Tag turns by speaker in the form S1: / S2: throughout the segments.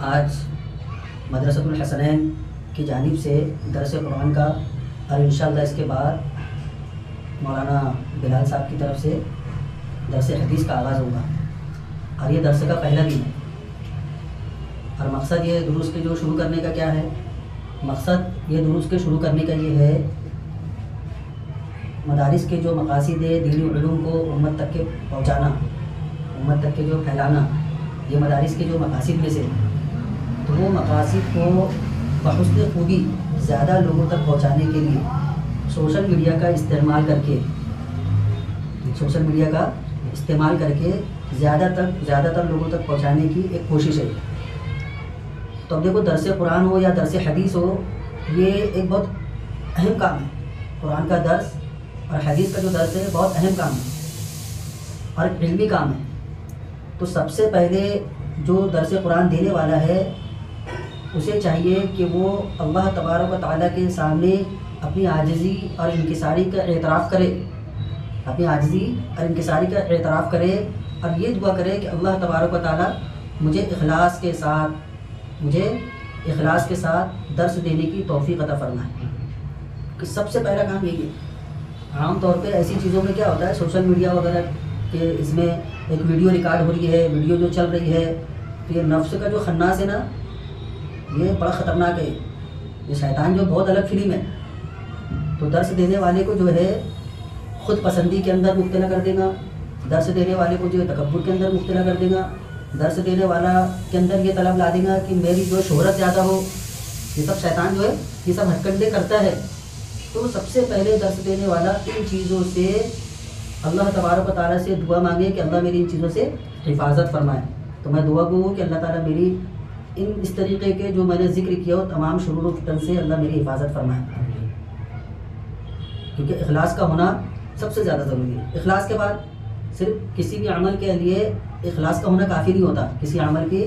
S1: آج مدرسۃ الحسنین کی جانب سے درس قرآن کا اور انشاءاللہ اس کے بعد مولانا بلال صاحب کی طرف سے درس حدیث کا آغاز ہوگا اور یہ درس کا پہلا دن ہے۔ اور مقصد یہ دروس کے جو شروع کرنے کا کیا ہے، مقصد یہ دروس کے شروع کرنے کا یہ ہے مدارس کے جو مقاصد ہے دینی علوم کو امت تک کے پہنچانا، امت تک کے جو پھیلانا، یہ مدارس کے جو مقاصد میں سے، تو وہ مقاصد کو بحسن خوبی زیادہ لوگوں تک پہنچانے کے لیے سوشل میڈیا کا استعمال کر کے زیادہ تر لوگوں تک پہنچانے کی ایک کوشش ہے۔ تو اب دیکھو، درس قرآن ہو یا درس حدیث ہو، یہ ایک بہت اہم کام ہے۔ قرآن کا درس اور حدیث کا جو درس ہے بہت اہم کام ہے اور علمی کام ہے۔ تو سب سے پہلے جو درس قرآن دینے والا ہے اسے چاہیے کہ وہ اللہ تبارک و تعالیٰ کے سامنے اپنی عاجزی اور انکساری کا اعتراف کرے، اور یہ دعا کرے کہ اللہ تبارک و تعالیٰ مجھے اخلاص کے ساتھ درس دینے کی توفیق عطا فرمائے۔ کہ سب سے پہلا کام یہی ہے۔ عام طور پہ ایسی چیزوں میں کیا ہوتا ہے، سوشل میڈیا وغیرہ کہ اس میں ایک ویڈیو ریکارڈ ہو رہی ہے، ویڈیو جو چل رہی ہے، تو یہ نفس کا جو خناس ہے نا، یہ بڑا خطرناک ہے۔ یہ شیطان جو بہت الگ فلم ہے، تو درس دینے والے کو جو ہے خود پسندی کے اندر مبتلا کر دے گا، درس دینے والے کو جو ہے تکبر کے اندر مبتلا کر دے گا، درس دینے والا کے اندر یہ طلب لا دے گا کہ میری جو شہرت زیادہ ہو۔ یہ سب شیطان جو ہے یہ سب ہتھکنڈے کرتا ہے۔ تو سب سے پہلے درس دینے والا ان چیزوں سے اللہ تبارک و تعالیٰ سے دعا مانگے کہ اللہ میری ان چیزوں سے حفاظت فرمائے۔ تو میں دعا گو ہوں کہ اللہ تعالیٰ میری اس طریقے کے جو میں نے ذکر کیا ہو تمام شرور و فتن سے اللہ میری حفاظت فرمائے، کیونکہ اخلاص کا ہونا سب سے زیادہ ضروری ہے۔ اخلاص کے بعد صرف کسی بھی عمل کے لیے اخلاص کا ہونا کافی نہیں ہوتا۔ کسی عمل کی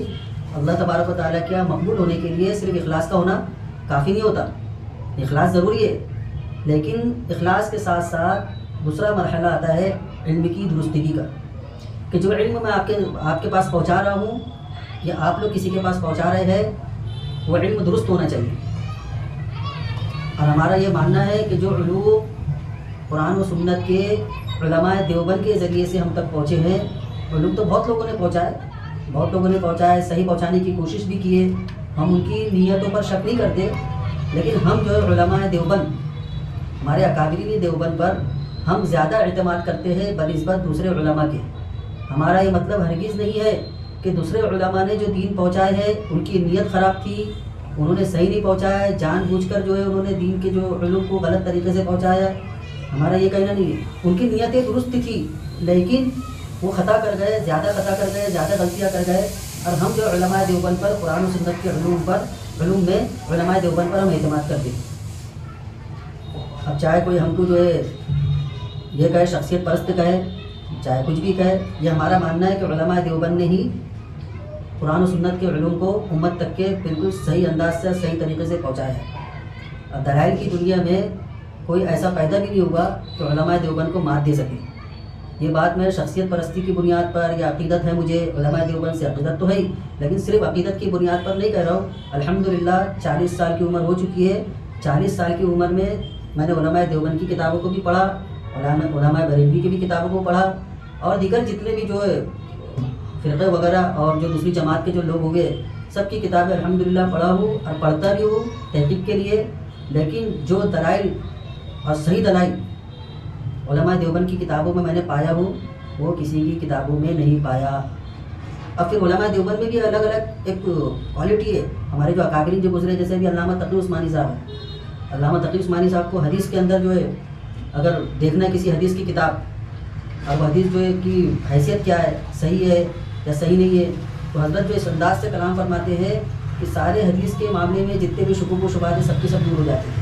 S1: اللہ تبارک و تعالیٰ کیا مقبول ہونے کے لیے صرف اخلاص کا ہونا کافی نہیں ہوتا۔ اخلاص ضروری ہے، لیکن اخلاص کے ساتھ ساتھ دوسرا مرحلہ آتا ہے علم کی درستگی کا، کہ جو علم میں آپ کے پاس پہنچا رہا ہوں یا آپ لوگ کسی کے پاس پہنچا رہے ہیں، وہ علم درست ہونا چاہیے۔ اور ہمارا یہ ماننا ہے کہ جو علوم قرآن و سنت کے علماء دیوبند کے ذریعے سے ہم تک پہنچے ہیں، علوم تو بہت لوگوں نے پہنچائے، صحیح پہنچانے کی کوشش بھی کی ہے، ہم ان کی نیتوں پر شک نہیں کرتے، لیکن ہم جو ہے علماء دیوبند، ہمارے اکابرین دیوبند پر ہم زیادہ اعتماد کرتے ہیں بنسبت دوسرے علماء کے۔ ہمارا یہ مطلب ہرگز نہیں ہے کہ دوسرے علماء نے جو دین پہنچائے ہیں ان کی نیت خراب تھی، انہوں نے صحیح نہیں پہنچایا ہے، جان بوجھ کر جو ہے انہوں نے دین کے جو علوم کو غلط طریقے سے پہنچایا ہے۔ ہمارا یہ کہنا نہیں ہے، ان کی نیتیں درست تھی، لیکن وہ خطا کر گئے، زیادہ غلطیاں کر گئے، اور ہم جو علماء دیوبند پر قرآن و سنت کے علوم میں علماء دیوبند پر ہم اعتماد کرتے ہیں۔ اب چاہے کوئی ہم کو جو ہے یہ کہے شخصیت پرست کہے، چاہے کچھ بھی کہے، یہ ہمارا ماننا ہے کہ علماء دیوبند نے ہی قرآن و سنت کے علوم کو امت تک کے بالکل صحیح انداز سے، صحیح طریقے سے پہنچایا ہے۔ اب دلائل کی دنیا میں کوئی ایسا پیدا بھی نہیں ہوگا کہ علماء دیوبند کو مات دے سکے۔ یہ بات میں شخصیت پرستی کی بنیاد پر یا عقیدت ہے، مجھے علماء دیوبند سے عقیدت تو ہے ہی، لیکن صرف عقیدت کی بنیاد پر نہیں کہہ رہا ہوں۔ الحمدللہ 40 سال کی عمر ہو چکی ہے، 40 سال کی عمر میں میں نے علماء دیوبند کی کتابوں کو بھی پڑھا، علماء بریلوی کی بھی کتابوں کو پڑھا، اور دیگر جتنے بھی جو ہے فرقے وغیرہ اور جو دوسری جماعت کے جو لوگ ہوئے سب کی کتابیں الحمدللہ پڑھا ہوں اور پڑھتا بھی ہوں تحقیق کے لیے۔ لیکن جو دلائل اور صحیح دلائل علماء دیوبند کی کتابوں میں نے پایا ہوں، وہ کسی کی کتابوں میں نہیں پایا۔ اب پھر علماء دیوبند میں بھی الگ الگ ایک کوالٹی ہے۔ ہمارے جو اکابرین جو گزرے، جیسے بھی علامہ تقی عثمانی صاحب ہیں، علامہ تقی عثمانی صاحب کو حدیث کے اندر جو ہے اگر دیکھنا ہے کسی حدیث کی کتاب، اب حدیث جو ہے کی حیثیت کیا ہے، صحیح ہے یا صحیح نہیں ہے، تو حضرت جو اس انداز سے کلام فرماتے ہیں کہ سارے حدیث کے معاملے میں جتنے بھی شکوک و شبہات ہیں سب کے سب دور ہو جاتے ہیں۔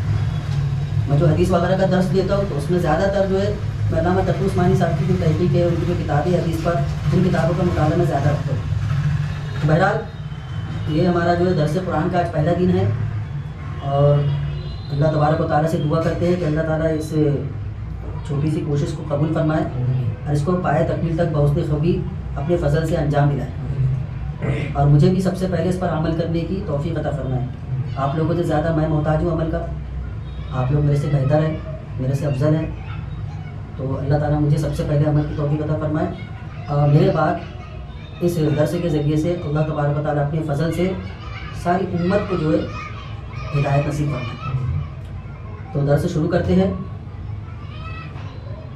S1: میں جو حدیث وغیرہ کا درس دیتا ہوں تو اس میں زیادہ تر جو ہے میں علامہ تقی عثمانی صاحب کی جو تحقیق ہے، ان کی جو کتابیں حدیث پر، ان کتابوں کا مطالعہ میں زیادہ رکھتا ہوں۔ بہرحال یہ ہمارا جو ہے درس قرآن کا آج پہلا دن ہے، اور اللہ تبارک و تعالیٰ سے دعا کرتے ہیں کہ اللہ تعالیٰ اس چھوٹی سی کوشش کو قبول فرمائے اور اس کو پائے تکمیل تک بحسن خوبی اپنے فضل سے انجام دلائے۔ اور مجھے بھی سب سے پہلے اس پر عمل کرنے کی توفیق عطا فرمائے۔ آپ لوگوں سے زیادہ میں محتاج ہوں عمل کا، آپ لوگ میرے سے بہتر ہیں، میرے سے افضل ہیں، تو اللہ تعالیٰ مجھے سب سے پہلے عمل کی توفیق عطا فرمائے۔ اور میرے بعد اس درس کے ذریعے سے اللہ تبارک و تعالیٰ اپنے فضل سے ساری امت کو جو ہے ہدایت نصیب فرمائے۔ تو درس شروع کرتے ہیں۔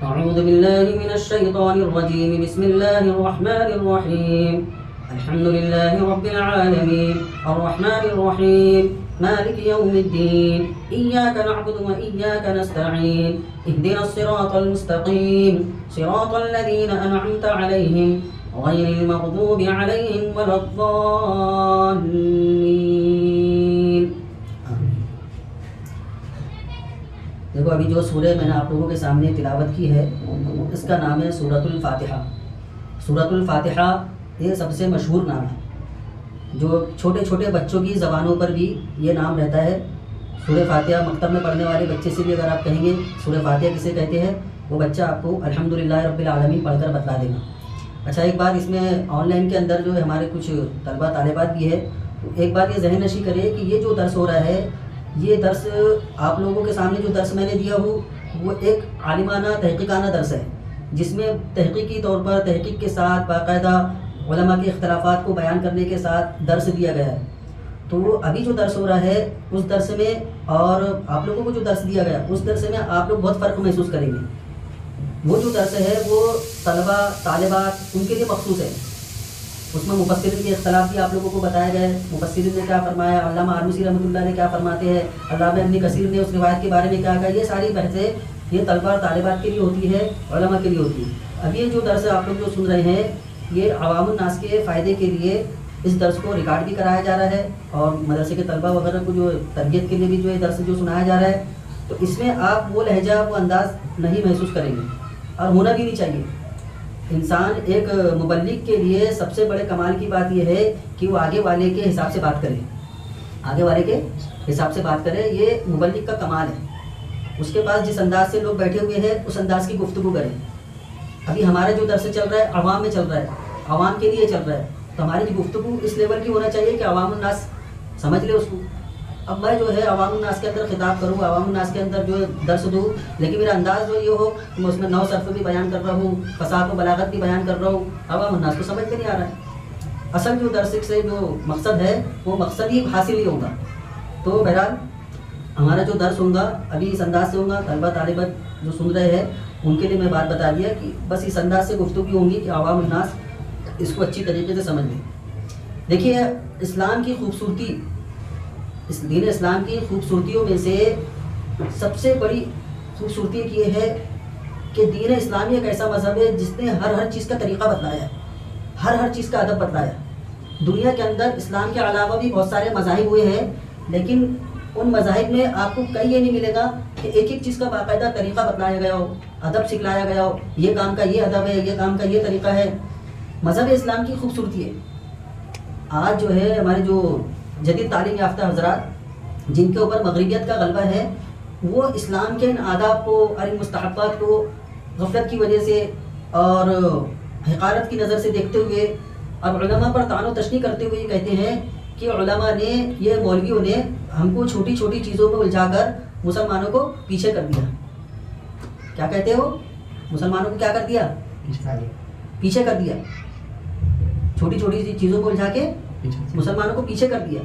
S1: اعوذ باللہ من الشیطان الرجیم، بسم اللہ الرحمن الرحیم، الحمد للہ رب العالمین، الرحمن الرحیم، مالک یوم الدین، ایاک نعبد و ایاک نستعین، اہدنا الصراط المستقیم، صراط الذین انعمت علیہم غیر المغضوب علیہم ولا الضالین۔ دیکھو ابھی جو سورہ میں نے آپ لوگوں کے سامنے تلاوت کی ہے اس کا نام ہے سورۃ الفاتحہ۔ سورۃ الفاتحہ یہ سب سے مشہور نام ہے، جو چھوٹے چھوٹے بچوں کی زبانوں پر بھی یہ نام رہتا ہے۔ سورہ فاتحہ مکتب میں پڑھنے والے بچے سے بھی اگر آپ کہیں گے سورہ فاتحہ کسے کہتے ہیں، وہ بچہ آپ کو الحمدللہ رب العالمین پڑھ کر بتلا دے گا۔ اچھا ایک بات اس میں آن لائن کے اندر جو ہے ہمارے کچھ طلبہ طالبات بھی ہے، تو ایک بات یہ ذہن نشی کرے کہ یہ جو درس ہو رہا ہے، یہ درس آپ لوگوں کے سامنے جو درس میں نے دیا ہوں وہ ایک عالمانہ تحقیقانہ درس ہے، جس میں تحقیقی طور پر تحقیق کے ساتھ باقاعدہ علماء کے اختلافات کو بیان کرنے کے ساتھ درس دیا گیا ہے۔ تو ابھی جو درس ہو رہا ہے اس درس میں اور آپ لوگوں کو جو درس دیا گیا اس درس میں آپ لوگ بہت فرق محسوس کریں گے۔ وہ جو درس ہے وہ طلبہ طالبات ان کے لیے مخصوص ہے، اس میں مفسرین کے اختلاف بھی آپ لوگوں کو بتایا گیا ہے، مفسرین نے کیا فرمایا، علامہ آلوسی رحمۃ اللہ نے کیا فرماتے ہیں، علامہ ابن کثیر نے اس روایت کے بارے میں کیا کہا، یہ ساری بحثیں یہ طلبہ اور طالبات کے لیے ہوتی ہے، علماء کے لیے ہوتی ہے۔ اب یہ جو درس آپ لوگ جو سن رہے ہیں یہ عوام الناس کے فائدے کے لیے اس درس کو ریکارڈ بھی کرایا جا رہا ہے، اور مدرسے کے طلبہ وغیرہ کو جو تربیت کے لیے بھی جو ہے درس جو سنایا جا رہا ہے، تو اس میں آپ وہ لہجہ وہ انداز نہیں محسوس کریں گے، اور ہونا بھی نہیں چاہیے۔ انسان ایک مبلغ کے لیے سب سے بڑے کمال کی بات یہ ہے کہ وہ آگے والے کے حساب سے بات کرے، آگے والے کے حساب سے بات کرے، یہ مبلغ کا کمال ہے۔ اس کے پاس جس انداز سے لوگ بیٹھے ہوئے ہیں اس انداز کی گفتگو کریں۔ ابھی ہمارا جو درس چل رہا ہے عوام میں چل رہا ہے، عوام کے لیے چل رہا ہے، تو ہماری گفتگو اس لیول کی ہونا چاہیے کہ عوام الناس سمجھ لے اس کو۔ اب میں جو ہے عوام الناس کے اندر خطاب کروں، عوام الناس کے اندر جو ہے درس دوں، لیکن میرا انداز جو یہ ہو کہ میں اس میں نو صرف بھی بیان کر رہا ہوں، فصاحت و بلاغت بھی بیان کر رہا ہوں، عوام الناس کو سمجھ میں نہیں آ رہا ہے۔ اصل جو درس سے جو مقصد ہے وہ مقصد ہی حاصل نہیں ہوگا۔ تو بہرحال ہمارا جو درس ہوگا ابھی اس انداز سے ہوگا، طلبہ طالبات جو سن رہے ہیں ان کے لیے میں بات بتا دیا کہ بس اس انداز سے گفتگو ہوں گی کہ عوام الناس اس کو اچھی طریقے سے سمجھ لیں۔ دیکھیے اسلام کی خوبصورتی، اس دین اسلام کی خوبصورتیوں میں سے سب سے بڑی خوبصورتی یہ ہے کہ دین اسلامی ایک ایسا مذہب ہے جس نے ہر چیز کا طریقہ بتلایا ہے، ہر چیز کا ادب بتلایا ہے۔ دنیا کے اندر اسلام کے علاوہ بھی بہت سارے مذاہب ہوئے ہیں، لیکن ان مذاہب میں آپ کو کہیں یہ نہیں ملے گا کہ ایک ایک چیز کا باقاعدہ طریقہ بتلایا گیا ہو، ادب سکھلایا گیا ہو، یہ کام کا یہ ادب ہے، یہ کام کا یہ طریقہ ہے۔ مذہب اسلام کی خوبصورتی ہے۔ آج جو ہے ہمارے جو جدید تعلیم یافتہ حضرات جن کے اوپر مغربیت کا غلبہ ہے، وہ اسلام کے ان آداب کو اور ان مستحبات کو غفلت کی وجہ سے اور حقارت کی نظر سے دیکھتے ہوئے اور علماء پر طعن و تشنیع کرتے ہوئے یہ کہتے ہیں کہ علماء نے، یہ مولویوں نے ہم کو چھوٹی چھوٹی چیزوں میں الجھا کر مسلمانوں کو پیچھے کر دیا۔ کیا کہتے ہو؟ مسلمانوں کو کیا کر دیا؟ پیچھے کر دیا۔ چھوٹی چھوٹی چیزوں کو الجھا کے مسلمانوں کو پیچھے کر دیا۔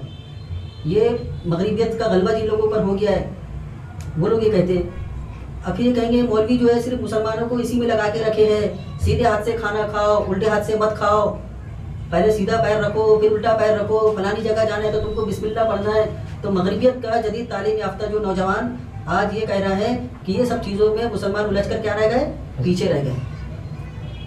S1: یہ مغربیت کا غلبہ جن لوگوں پر ہو گیا ہے وہ لوگ یہ کہتے ہیں۔ اب یہ کہیں گے مولوی جو ہے صرف مسلمانوں کو اسی میں لگا کے رکھے ہیں، سیدھے ہاتھ سے کھانا کھاؤ، الٹے ہاتھ سے مت کھاؤ، پہلے سیدھا پیر رکھو پھر الٹا پیر رکھو، فلانی جگہ جانا ہے تو تم کو بسم اللہ پڑھنا ہے۔ تو مغربیت کا جدید تعلیم یافتہ جو نوجوان آج یہ کہہ رہا ہے کہ یہ سب چیزوں میں مسلمان الجھ کر کیا رہ گئے؟ پیچھے رہ گئے۔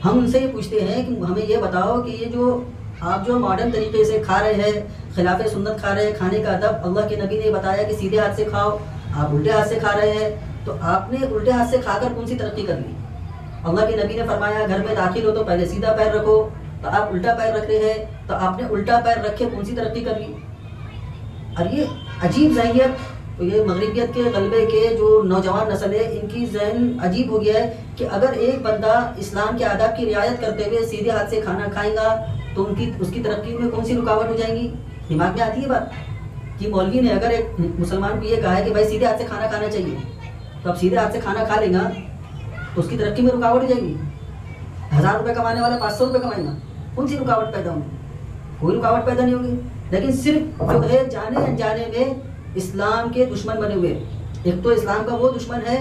S1: ہم ان سے یہ پوچھتے ہیں کہ ہمیں یہ بتاؤ کہ یہ جو آپ جو ماڈرن طریقے سے کھا رہے ہیں، خلاف سنت کھا رہے ہیں، کھانے کا ادب اللہ کے نبی نے بتایا کہ سیدھے ہاتھ سے کھاؤ، آپ الٹے ہاتھ سے کھا رہے ہیں، تو آپ نے الٹے ہاتھ سے کھا کر کون سی ترقی کر لی؟ اللہ کے نبی نے فرمایا گھر میں داخل ہو تو پہلے سیدھا پیر رکھو، تو آپ الٹا پیر رکھ رہے ہیں، تو آپ نے الٹا پیر رکھے کون سی ترقی کر لی؟ اور یہ عجیب ذہنیت، تو یہ مغربیت کے غلبے کے جو نوجوان نسل ہے ان کی ذہن عجیب ہو گیا ہے کہ اگر ایک بندہ اسلام کے آداب کی رعایت کرتے ہوئے سیدھے ہاتھ سے کھانا کھائے گا تو اس کی ترقی میں کون سی رکاوٹ ہو جائیں گی؟ دماغ میں آتی ہے بات کہ مولوی نے اگر ایک مسلمان کو یہ کہا ہے کہ بھائی سیدھے ہاتھ سے کھانا کھانا چاہیے، تو اب سیدھے ہاتھ سے کھانا کھا لے گا تو اس کی ترقی میں رکاوٹ ہو جائے گی۔ 1000 روپے کمانے والا 500 روپے کمائے گا، کون سی رکاوٹ پیدا ہوگی؟ کوئی رکاوٹ پیدا نہیں ہوگی۔ لیکن صرف جو ہے جانے انجانے میں اسلام کے دشمن بنے ہوئے، ایک تو اسلام کا وہ دشمن ہے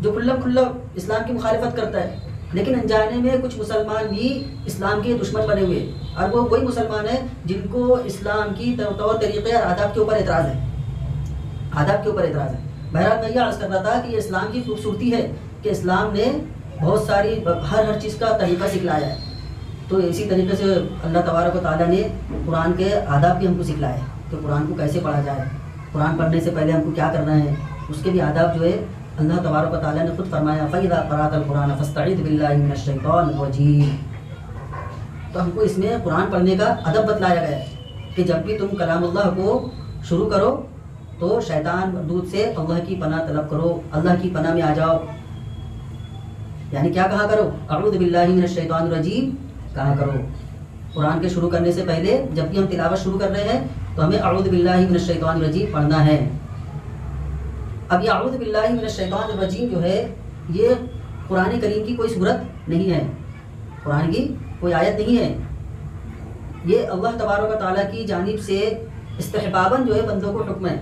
S1: جو کھلم کھلا اسلام کی مخالفت کرتا ہے، لیکن انجانے میں کچھ مسلمان بھی اسلام کے دشمن بنے ہوئے، اور وہ وہی مسلمان ہیں جن کو اسلام کی طور طریقے اور آداب کے اوپر اعتراض ہے، آداب کے اوپر اعتراض ہے۔ بہرحال میں یہ عرض کر رہا تھا کہ یہ اسلام کی خوبصورتی ہے کہ اسلام نے بہت ساری ہر چیز کا طریقہ سکھلایا ہے۔ تو اسی طریقے سے اللہ تبارک و تعالیٰ نے قرآن کے آداب بھی ہم کو سکھلائے ہیں کہ قرآن کو کیسے پڑھا جائے، قرآن پڑھنے سے پہلے ہم کو کیا کرنا ہے، اس کے بھی آداب جو ہے اللہ تبارک و تعالیٰ نے خود فرمایا فَإِذَا قَرَأْتَ الْقُرْآنَ فَاسْتَعِذْ بِاللَّهِ مِنَ الشَّيْطَانِ الرَّجِيمِ۔ تو ہم کو اس میں قرآن پڑھنے کا ادب بتلایا گیا ہے کہ جب بھی تم کلام اللہ کو شروع کرو تو شیطان مردود سے اللہ کی پناہ طلب کرو، اللہ کی پناہ میں آ جاؤ۔ یعنی کیا کہا کرو؟ اعوذ باللہ من الشیطان الرجیم کہا کرو۔ قرآن کے شروع کرنے سے پہلے جب بھی ہم تلاوت شروع کر رہے ہیں تو ہمیں اعوذ باللہ من الشیطان الرجیم پڑھنا ہے۔ اب یہ اعوذ باللہ من الشیطان الرجیم جو ہے یہ قرآن کریم کی کوئی صورت نہیں ہے، قرآن کی کوئی آیت نہیں ہے، یہ اللہ تبارک و تعالیٰ کی جانب سے استحباباً جو ہے بندوں کو حکم ہے۔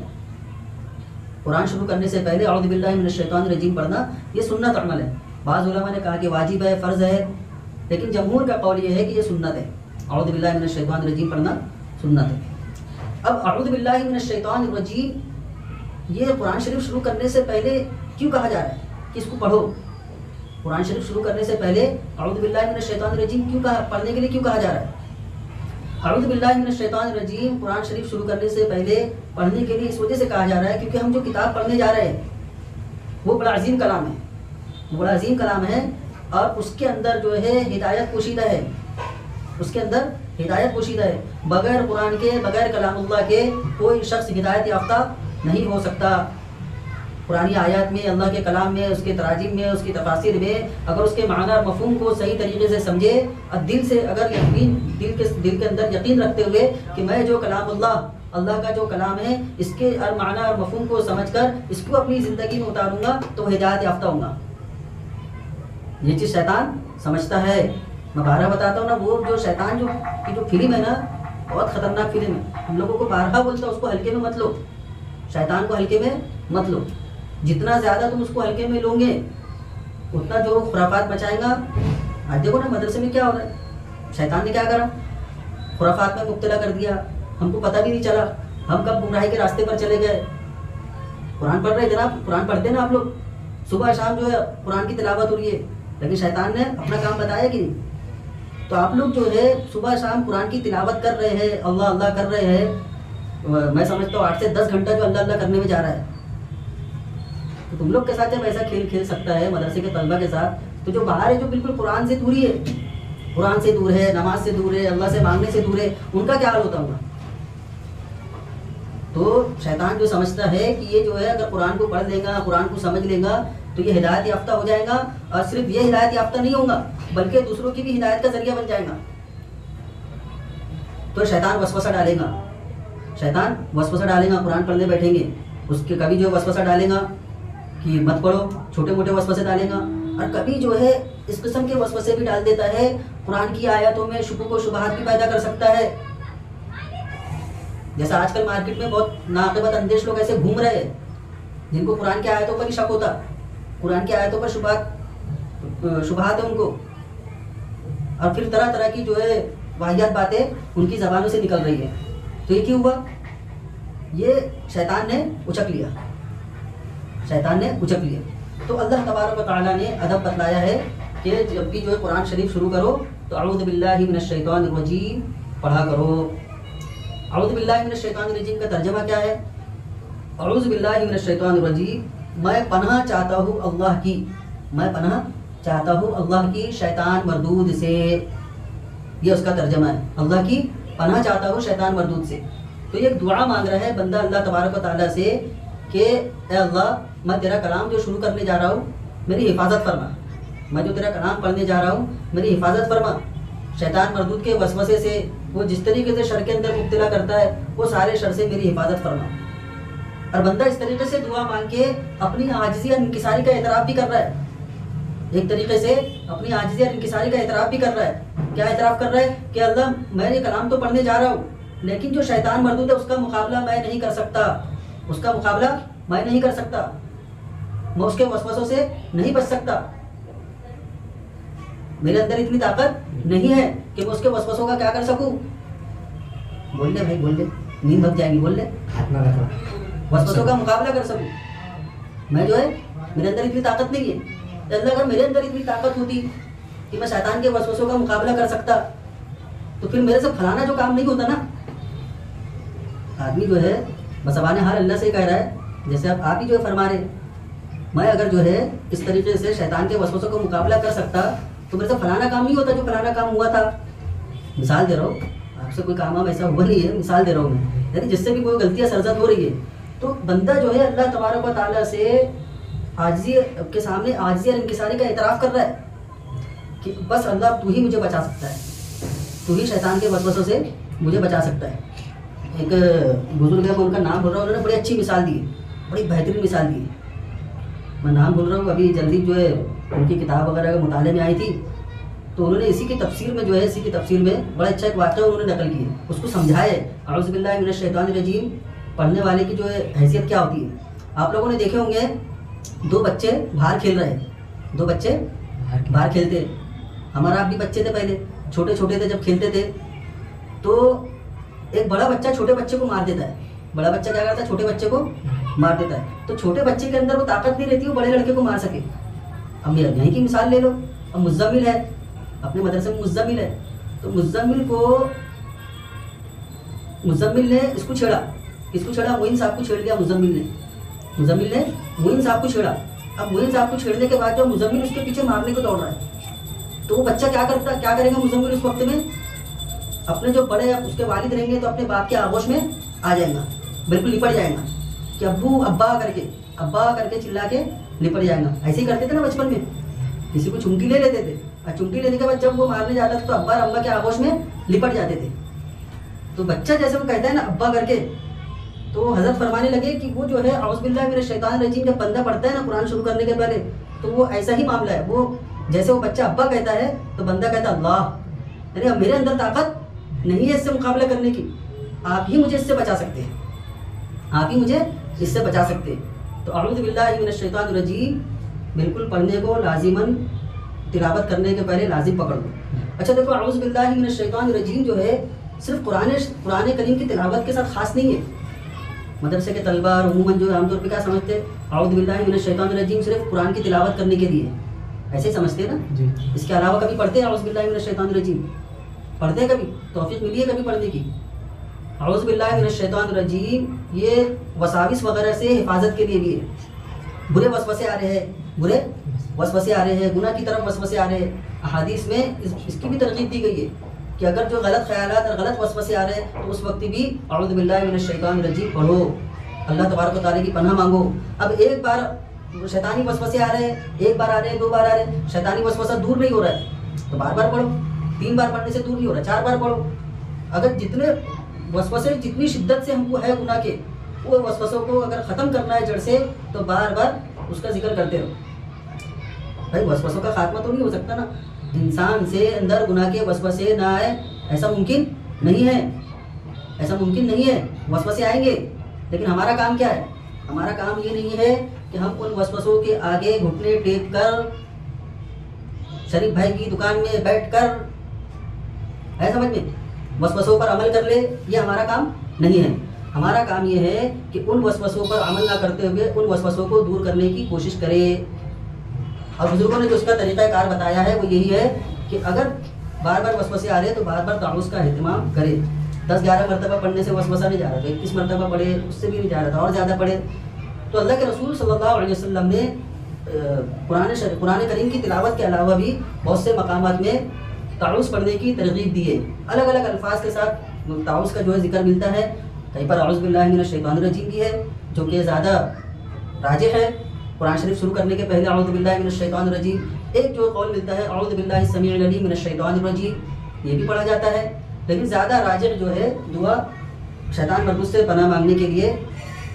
S1: قرآن شروع کرنے سے پہلے اعوذ باللہ من الشیطان الرجیم پڑھنا یہ سنت عمل ہے۔ بعض علماء نے کہا کہ واجب ہے، فرض ہے، لیکن جمہور کا قول یہ ہے کہ یہ سنت ہے، اعوذ باللہ من الشیطان الرجیم پڑھنا سنت ہے۔ اب اعوذ باللہ من الشیطان الرجیم یہ قرآن شریف شروع کرنے سے پہلے کیوں کہا جا رہا ہے کہ اس کو پڑھو؟ قرآن شریف شروع کرنے سے پہلے اعوذ باللہ من الشیطان الرجیم کیوں کہا، پڑھنے کے لیے کیوں کہا جا رہا ہے؟ اعوذ باللہ من الشیطان الرجیم قرآن شریف شروع کرنے سے پہلے پڑھنے کے لیے اس وجہ سے کہا جا رہا ہے کیونکہ ہم جو کتاب پڑھنے جا رہے ہیں وہ بڑا عظیم کلام ہے، وہ بڑا عظیم کلام ہے، اور اس کے اندر جو ہے ہدایت پوشیدہ ہے، اس کے اندر ہدایت پوشیدہ ہے۔ بغیر قرآن کے، بغیر کلام اللہ کے کوئی شخص ہدایت یافتہ نہیں ہو سکتا۔ قرآنی آیات میں، اللہ کے کلام میں، اس کے تراجم میں، اس کی تفاسیر میں اگر اس کے معنی اور مفہوم کو صحیح طریقے سے سمجھے اور دل سے اگر دل کے اندر یقین رکھتے ہوئے کہ میں جو کلام اللہ کا جو کلام ہے اس کے ہر معنی اور مفہوم کو سمجھ کر اس کو اپنی زندگی میں اتاروں گا تو وہ ہدایت یافتہ ہوں گا۔ یہ چیز شیطان سمجھتا ہے۔ میں بارہ بتاتا ہوں نا، وہ جو شیطان کی جو فلم ہے نا بہت خطرناک فلم ہے، ہم لوگوں کو بارہا بولتا ہے اس کو ہلکے میں مت لو، شیطان کو ہلکے میں مت لو۔ جتنا زیادہ تم اس کو ہلکے میں لوں گے اتنا جو خرافات مچائے گا۔ آج دیکھو نا مدرسے میں کیا ہو رہا ہے، شیطان نے کیا کرا، خرافات میں مبتلا کر دیا، ہم کو پتہ بھی نہیں چلا ہم کب گمراہی کے راستے پر چلے گئے۔ قرآن پڑھ رہے جناب، قرآن پڑھتے نا آپ لوگ، صبح شام جو ہے قرآن کی تلاوت ہو رہی ہے، لیکن شیطان نے اپنا کام بتایا کہ نہیں؟ تو آپ لوگ جو ہے صبح شام قرآن کی تلاوت کر رہے ہیں، اللہ اللہ کر رہے ہیں، میں سمجھتا ہوں 8 سے 10 گھنٹہ جو اللہ اللہ کرنے میں جا رہا ہے، تو تم لوگ کے ساتھ جب ایسا کھیل کھیل سکتا ہے مدرسے کے طلبہ کے ساتھ، تو جو باہر ہے جو بالکل قرآن سے دوری ہے، قرآن سے دور ہے، نماز سے دور ہے، اللہ سے مانگنے سے دور ہے، ان کا کیا حال ہوتا ہوگا؟ تو شیطان جو سمجھتا ہے کہ یہ جو ہے اگر قرآن کو پڑھ لے گا، قرآن کو سمجھ لے گا تو یہ ہدایت یافتہ ہو جائے گا، اور صرف یہ ہدایت یافتہ نہیں ہوگا بلکہ دوسروں کی بھی ہدایت کا ذریعہ بن جائے گا۔ تو شیطان وسوسہ ڈالے گا، شیطان وسوسہ ڈالے گا، قرآن پڑھنے بیٹھیں گے اس کے کبھی جو وسوسہ ڈالے گا کہ مت پڑھو، چھوٹے موٹے وسوسے ڈالے گا، اور کبھی جو ہے اس قسم کے وسوسے بھی ڈال دیتا ہے، قرآن کی آیاتوں میں شکوک و شبہات بھی پیدا کر سکتا ہے۔ جیسا آج کل مارکیٹ میں بہت ناقابت اندیش لوگ ایسے گھوم رہے ہیں جن کو قرآن کی آیتوں پر ہی شک ہوتا، قرآن کی آیتوں پر شبہات ہیں ان کو، اور پھر طرح طرح کی جو ہے واحد باتیں ان کی زبانوں سے نکل رہی ہیں۔ تو یہ کیوں ہوا؟ یہ شیطان نے اچک لیا، شیطان نے اچک لیا۔ تو اللہ تبارک و تعالیٰ نے ادب بتلایا ہے کہ جب بھی جو ہے قرآن شریف شروع کرو تو اعوذ باللہ من الشیطان الرجیم پڑھا کرو۔ اعوذ باللہ من الشیطان الرجیم کا ترجمہ کیا ہے؟ اعوذ باللہ من الشیطان الرجیم، میں پناہ چاہتا ہوں اللہ کی، میں پناہ چاہتا ہوں اللہ کی شیطان مردود سے، یہ اس کا ترجمہ ہے، اللہ کی پناہ چاہتا ہوں شیطان مردود سے۔ تو یہ ایک دعا مانگ رہا ہے بندہ اللہ تبارک و تعالیٰ سے کہ اے اللہ میں تیرا کلام جو شروع کرنے جا رہا ہوں میری حفاظت فرما، میں جو تیرا کلام پڑھنے جا رہا ہوں میری حفاظت فرما، شیطان مردود کے وسوسے سے وہ جس طریقے سے شر کے اندر مبتلا کرتا ہے وہ سارے شر سے میری حفاظت فرما. اور بندہ اس طریقے سے دعا مانگ کے اپنی عاجزی اور انکساری کا اعتراف بھی کر رہا ہے. ایک طریقے سے اپنی عاجزی اور انکساری کا اعتراف بھی کر رہا ہے. کیا اعتراف کر رہا ہے کہ اللہ میں یہ کلام تو پڑھنے جا رہا ہوں لیکن جو شیطان مردود ہے اس کا مقابلہ میں نہیں کر سکتا. اس کا مقابلہ میں نہیں کر سکتا. میں اس کے وسوسوں سے نہیں بچ سکتا. میرے اندر اتنی طاقت نہیں ہے کہ میں اس کے وسوسوں کا کیا کر سکوں. بول لے بھائی، بول لے، نیند بھگ جائے گی. بول لے، وسوسوں کا مقابلہ کر سکوں. میں جو ہے میرے اندر اتنی طاقت نہیں ہے. اللہ اگر میرے اندر اتنی طاقت ہوتی کہ میں شیطان کے وسوسوں کا مقابلہ کر سکتا تو پھر میرے سے فلانا جو کام نہیں ہوتا نا. آدمی جو ہے بزبان حال اللہ سے کہہ رہا ہے، جیسے اب آپ ہی جو ہے فرما رہے میں اگر جو ہے اس طریقے سے شیطان کے وسوسوں کا مقابلہ کر سکتا تو میرے سے فلانا کام نہیں ہوتا جو فلانا کام ہوا تھا. مثال دے رہا ہوں، آپ سے کوئی کام ایسا ہوا نہیں ہے، مثال دے رہا ہوں میں. یعنی جس سے بھی کوئی غلطیاں سرزد ہو رہی ہے تو بندہ جو ہے اللہ تبارک و تعالیٰ سے عاجزی کے سامنے عاجزی اور انکساری کا اعتراف کر رہا ہے کہ بس اللہ تو ہی مجھے بچا سکتا ہے، تو ہی شیطان کے وسوسوں سے مجھے بچا سکتا ہے. ایک بزرگ ہے، میں ان کا نام بول رہا ہوں، انہوں نے بڑی اچھی مثال دی ہے، بڑی بہترین مثال دی ہے. میں نام بول رہا ہوں، ابھی جلدی جو ہے ان کی کتاب وغیرہ کے مطالعے میں آئی تھی تو انہوں نے اسی کی تفسیر میں جو ہے اسی کی تفسیر میں بڑا اچھا ایک واقعہ انہوں نے نقل کیا، اس کو سمجھایا ہے. اعوذ باللہ من الشیطان الرجیم پڑھنے والے کی جو ہے حیثیت کیا ہوتی ہے. آپ لوگوں نے دیکھے ہوں گے دو بچے باہر کھیل رہے ہیں، دو بچے باہر کھیلتے. ہمارا آپ بھی بچے تھے، پہلے چھوٹے چھوٹے تھے جب کھیلتے تھے تو ایک بڑا بچہ چھوٹے بچے کو مار دیتا ہے. بڑا بچہ کیا کرتا ہے؟ چھوٹے بچے کو مار دیتا ہے. تو چھوٹے بچے کے اندر وہ طاقت نہیں رہتی وہ بڑے لڑکے کو مار سکے. اب یہیں کی مثال لے لو. اب مزمل ہے، اپنے مدرسے میں مزمل ہے، تو مزمل نے اس کو چھیڑا. کس کو چھیڑا؟ معین صاحب کو چھیڑ دیا. مزمل نے معین صاحب کو چھیڑا. اب معین صاحب کو چھیڑنے کے بعد جو مزمل اس کے پیچھے مارنے کو دوڑ رہا ہے تو وہ بچہ کیا کرے گا مزمل اس وقت میں؟ اپنے جو بڑے اس کے والد رہیں گے تو اپنے باپ کے آغوش میں آ جائے گا، بالکل لپٹ جائے گا کہ ابو ابا کر کے چلا کے لپٹ جائے گا. ایسے ہی کرتے تھے نا بچپن میں، کسی کو چمٹی لے لیتے تھے اور چمٹی لینے کے بعد جب وہ مارنے جاتا تھا تو ابا اور اماں کے آغوش میں لپٹ جاتے تھے. تو بچہ جیسے وہ کہتا ہے نا ابا کر کے، تو حضرت فرمانے لگے کہ وہ جو ہے اعوذ باللہ من الشیطان الرجیم جب بندہ پڑھتا ہے نا قرآن شروع کرنے کے پہلے تو وہ ایسا ہی معاملہ ہے. وہ جیسے وہ بچہ ابا کہتا ہے تو بندہ کہتا ہے اللہ، یعنی اب میرے اندر طاقت نہیں ہے اس سے مقابلہ کرنے کی، آپ ہی مجھے اس سے بچا سکتے ہیں، آپ ہی مجھے اس سے بچا سکتے ہیں. تو اعوذ باللہ من الشیطان الرجیم بالکل پڑھنے کو لازماً تلاوت کرنے کے پہلے لازم پکڑ دو. اچھا دیکھو، اعوذ باللہ من الشیطان الرجیم جو ہے صرف قرآن کریم کی تلاوت کے ساتھ خاص نہیں ہے. مدرسے کے طلبہ اور عموماً جو عام طور پہ کیا سمجھتے ہیں، اعوذ باللہ من الشیطان الرجیم صرف قرآن کی تلاوت کرنے کے لیے، ایسے ہی سمجھتے ہیں نا جی. اس کے علاوہ کبھی پڑھتے ہیں اعوذ باللہ من الشیطان الرجیم؟ پڑھتے ہیں کبھی؟ توفیق ملی ہے کبھی پڑھنے کی؟ اعوذ باللہ من الشیطان الرجیم یہ وساوس وغیرہ سے حفاظت کے لیے بھی ہے. برے وسوسے آ رہے ہیں، گناہ کی طرف وسوسے آ رہے ہیں، احادیث میں اس کی بھی ترغیب دی گئی ہے کہ اگر جو غلط خیالات اور غلط وسوسے آ رہے ہیں تو اس وقت بھی اعوذ باللہ من الشیطان الرجیم پڑھو، اللہ تبارک و تعالیٰ کی پناہ مانگو. اب ایک بار شیطانی وسوسے آ رہے ہیں، ایک بار آ رہے ہیں، دو بار آ رہے ہیں، شیطانی وسوسہ دور نہیں ہو رہا ہے تو بار بار پڑھو. 3 بار پڑھنے سے دور نہیں ہو رہا، 4 بار پڑھو. اگر جتنے وسوسے جتنی شدت سے ہم کو ہے گناہ کے، وہ وسوسوں کو اگر ختم کرنا ہے جڑ سے تو بار بار اس کا ذکر کرتے رہو. بھائی وسوسوں کا خاتمہ تو نہیں ہو سکتا نا، انسان سے اندر گناہ کے وسوسے نہ آئے ایسا ممکن نہیں ہے. وسوسے آئیں گے لیکن ہمارا کام کیا ہے؟ ہمارا کام یہ نہیں ہے کہ ہم ان وسوسوں کے آگے گھٹنے ٹیک کر شریف بھائی کی دکان میں بیٹھ کر سمجھ میں وسوسوں پر عمل کر لے، یہ ہمارا کام نہیں ہے. ہمارا کام یہ ہے کہ ان وسوسوں پر عمل نہ کرتے ہوئے ان وسوسوں کو دور کرنے کی کوشش کرے. اور بزرگوں نے جو اس کا طریقہ کار بتایا ہے وہ یہی ہے کہ اگر بار بار وسوسے آ رہے تو بار بار تعوذ کا اہتمام کرے. 10-11 مرتبہ پڑھنے سے وسوسہ نہیں جا رہا تھا، 21 مرتبہ پڑھے اس سے بھی نہیں جا رہا تھا، اور زیادہ پڑھے. تو اللہ کے رسول صلی اللہ علیہ وسلم نے قرآن کریم کی تلاوت کے علاوہ بھی بہت سے مقامات میں تعوذ پڑھنے کی ترغیب دی ہے. الگ الگ الفاظ کے ساتھ تعوذ کا جو ہے ذکر ملتا ہے. کہیں پر اعوذ باللہ من الشیطان الرجیم کی ہے جو کہ زیادہ راجح ہے، قرآن شریف شروع کرنے کے پہلے اعوذ باللہ من الشیطان الرجیم. ایک جو قول ملتا ہے اعوذ باللہ السمیع العلیم من الشیطان الرجیم، یہ بھی پڑھا جاتا ہے، لیکن زیادہ راجح جو ہے دعا شیطان مردود سے پناہ مانگنے کے لیے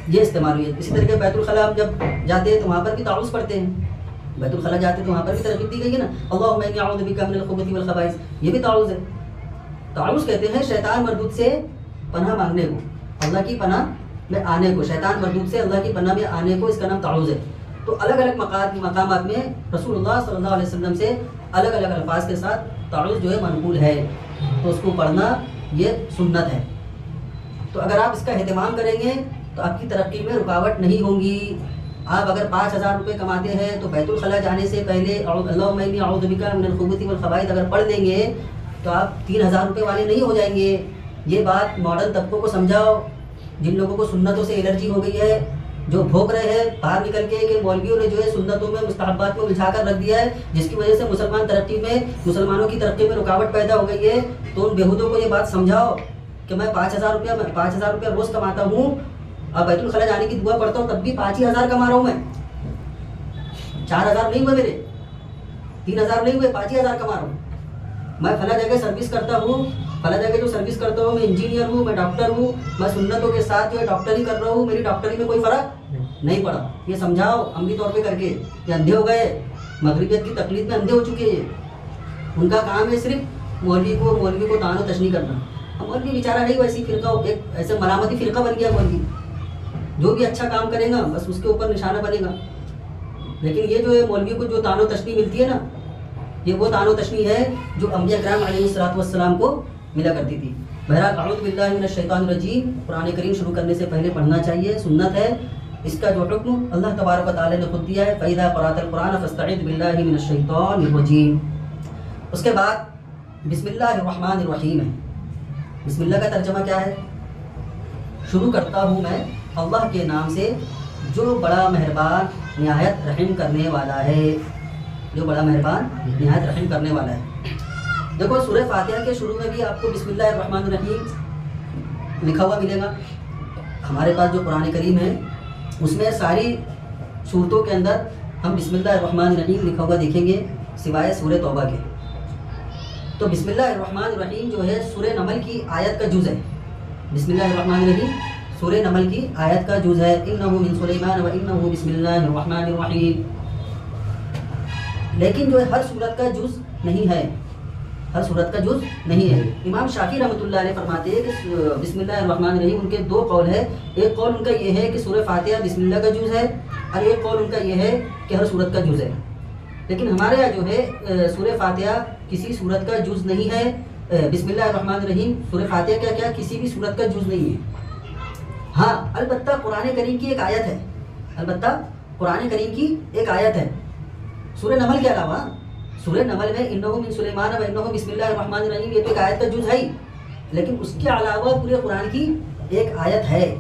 S1: یہ استعمال ہوئی ہے۔ اسی طریقے بیت الخلاء ہم جب جاتے ہیں تو وہاں پر بھی تعوذ پڑھتے ہیں، بیت الخلاء جاتے ہیں تو وہاں پر بھی ترغیب دی گئی ہے نا، اللہم انی اعوذ بک من الخبث والخبائث، یہ بھی تعوذ ہے۔ تعوذ کہتے ہیں شیطان مردود سے پناہ مانگنے کو، اللہ کی پناہ میں آنے کو، شیطان مردود سے اللہ کی پناہ میں آنے کو، اس کا نام تعوذ ہے۔ تو الگ الگ مقامات میں رسول اللہ صلی اللہ علیہ وسلم سے الگ الگ الفاظ کے ساتھ تعوذ جو ہے منقول ہے، تو اس کو پڑھنا یہ سنت ہے۔ تو اگر آپ اس کا اہتمام کریں گے تو آپ کی ترقی میں رکاوٹ نہیں ہوں گی۔ آپ اگر 5,000 روپے کماتے ہیں تو بیت الخلاء جانے سے پہلے اللہم انی اعوذ بک من الخبث والخبائث اگر پڑھ لیں گے تو آپ 3,000 روپے والے نہیں ہو جائیں گے۔ یہ بات ماڈرن طبقوں کو سمجھاؤ، جن لوگوں کو سنتوں سے الرجی ہو گئی ہے، جو بھوک رہے ہیں باہر نکل کے کہ مولویوں نے جو ہے سنتوں میں مستحبات کو الجھا کر رکھ دیا ہے، جس کی وجہ سے مسلمانوں کی ترقی میں رکاوٹ پیدا ہو گئی ہے۔ تو ان بےہودوں کو یہ بات سمجھاؤ کہ میں 5,000 روپیہ روز کماتا ہوں، اب بیت الخلاء جانے کی دعا پڑھتا ہوں تب بھی 5,000 کما رہا ہوں، میں 4,000 نہیں ہوئے، میرے 3,000 نہیں ہوئے، 5,000 کما رہا ہوں۔ میں فلاں جگہ سروس کرتا ہوں، فلاں جگہ جو سروس کرتا ہوں، میں انجینئر ہوں، میں ڈاکٹر ہوں، میں سنتوں کے ساتھ جو ہے ڈاکٹری کر رہا ہوں، میری ڈاکٹری میں کوئی فرق نہیں پڑا۔ یہ سمجھاؤ عملی طور پہ کر کے، یہ اندھے ہو گئے، مغربیت کی تقلید میں اندھے ہو چکے ہیں۔ ان کا کام ہے صرف مولوی کو طعن و تشنیع کرنا۔ مولوی بیچارہ نہیں، ویسی فرقہ ایک ایسے ملامتی فرقہ بن گیا مولوی، جو بھی اچھا کام کرے گا بس اس کے اوپر نشانہ بنے گا۔ لیکن یہ جو ہے مولوی کو جو طعن و تشنیع ملتی ہے نا، یہ وہ طعن و تشنیع ہے جو انبیاء کرام علیہ الصلوۃ والسلام کو ملا کرتی تھی۔ بہرحال اعوذ باللہ من الشیطان الرجیم قرآن کریم شروع کرنے سے پہلے پڑھنا چاہیے، سنت ہے۔ اس کا جو حکم اللہ تبارک و تعالی نے خود دیا ہے، فَإِذَا قَرَأْتَ الْقُرْآنَ فَاسْتَعِذْ بِاللَّهِ مِنَ الشَّيْطَانِ الرَّجِيمِ۔ اس کے بعد بسم اللہ الرحمن الرحیم ہے۔ بسم اللہ کا ترجمہ کیا ہے؟ شروع کرتا ہوں میں اللہ کے نام سے جو بڑا مہربان نہایت رحم کرنے والا ہے، جو بڑا مہربان نہایت رحم کرنے والا ہے۔ دیکھو سورہ فاتحہ کے شروع میں بھی آپ کو بسم اللہ الرحمن الرحیم لکھا ہوا ملے گا۔ ہمارے پاس جو قرآن کریم ہے اس میں ساری صورتوں کے اندر ہم بسم اللہ الرحمن الرحیم لکھا ہوا دیکھیں گے سوائے سورہ توبہ کے۔ تو بسم اللہ الرحمن الرحیم جو ہے سورہ نمل کی آیت کا جز ہے۔ بسم اللہ الرحمن الرحیم سورہ نمل کی آیت کا جز ہے، انہ من سلیمان و انہ بسم اللہ الرحمن الرحیم۔ لیکن جو ہے ہر سورت کا جز نہیں ہے، ہر سورت کا جز نہیں ہے۔ امام شافعی رحمۃ اللہ علیہ فرماتے ہیں کہ بسم اللہ الرحمن الرحیم ان کے دو قول ہے، ایک قول ان کا یہ ہے کہ سورہ فاتحہ بسم اللہ کا جز ہے، اور ایک قول ان کا یہ ہے کہ ہر سورت کا جز ہے۔ لیکن ہمارے یہاں جو ہے سورہ فاتحہ کسی سورت کا جز نہیں ہے۔ بسم اللہ الرحمن الرحیم سورہ فاتحہ کیا کسی بھی سورت کا جز نہیں ہے۔ ہاں البتہ قرآن کریم کی ایک آیت ہے، البتہ قرآن کریم کی ایک آیت ہے سورہ نمل کے علاوہ۔ سورہ نمل میں انہ من سلیمان و انہ بسم اللہ الرحمن الرحیم یہ تو ایک آیت کا جز ہے ہی، لیکن اس کے علاوہ پورے قرآن کی ایک آیت ہے۔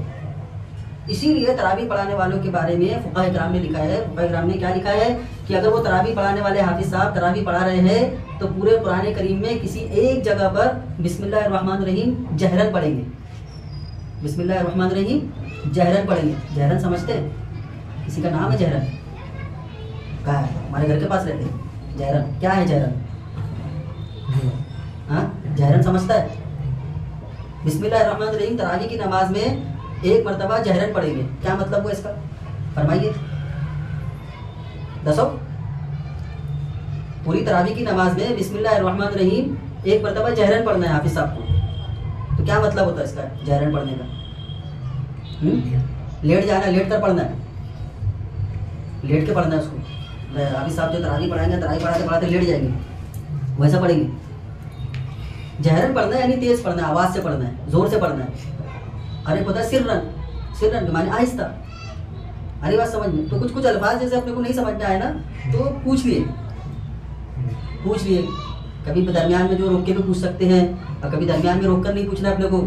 S1: اسی لیے تراویح پڑھانے والوں کے بارے میں فقہاء کرام نے لکھا ہے، فقہاء کرام نے کیا لکھا ہے کہ اگر وہ تراویح پڑھانے والے حافظ صاحب تراویح پڑھا رہے ہیں تو پورے قرآن کریم میں کسی ایک جگہ پر بسم اللہ الرحمن الرحیم جہرن پڑھیں گے، بسم اللہ الرحمن الرحیم جہرن پڑھیں گے۔ جہرن سمجھتے ہیں؟ کسی کا نام ہے جہرن؟ کہاں ہے؟ ہمارے گھر کے پاس رہتے ہیں۔ جہرن کیا ہے؟ جہرن ہاں جہرن سمجھتا ہے؟ بسم اللہ الرحمن الرحیم تراویح کی نماز میں ایک مرتبہ جہرن پڑھیں گے، کیا مطلب ہوا اس کا؟ فرمائیے دسو۔ پوری تراویح کی نماز میں بسم اللہ الرحمن الرحیم ایک مرتبہ جہرن پڑھنا ہے حافظ صاحب کو، تو کیا مطلب ہوتا ہے اس کا جہرن پڑھنے کا؟ لیٹ جانا، لیٹ کر پڑھنا ہے، لیٹ کے پڑھنا ہے اس کو۔ حافظ صاحب جو تراویح پڑھائیں گے، تراویح پڑھاتے پڑھاتے لیٹ جائیں گے، ویسا پڑھیں گے۔ جہرن پڑھنا ہے یعنی تیز پڑھنا ہے، آواز سے پڑھنا ہے، زور سے پڑھنا ہے۔ ارے خدا سرن، سرن کے معنی آہستہ، ارے بات سمجھ میں۔ تو کچھ الفاظ جیسے اپنے کو نہیں سمجھنا ہے نا تو پوچھ لیے، کبھی درمیان میں جو روک کے بھی پوچھ سکتے ہیں، اور کبھی درمیان میں روک کر نہیں پوچھنا اپنے کو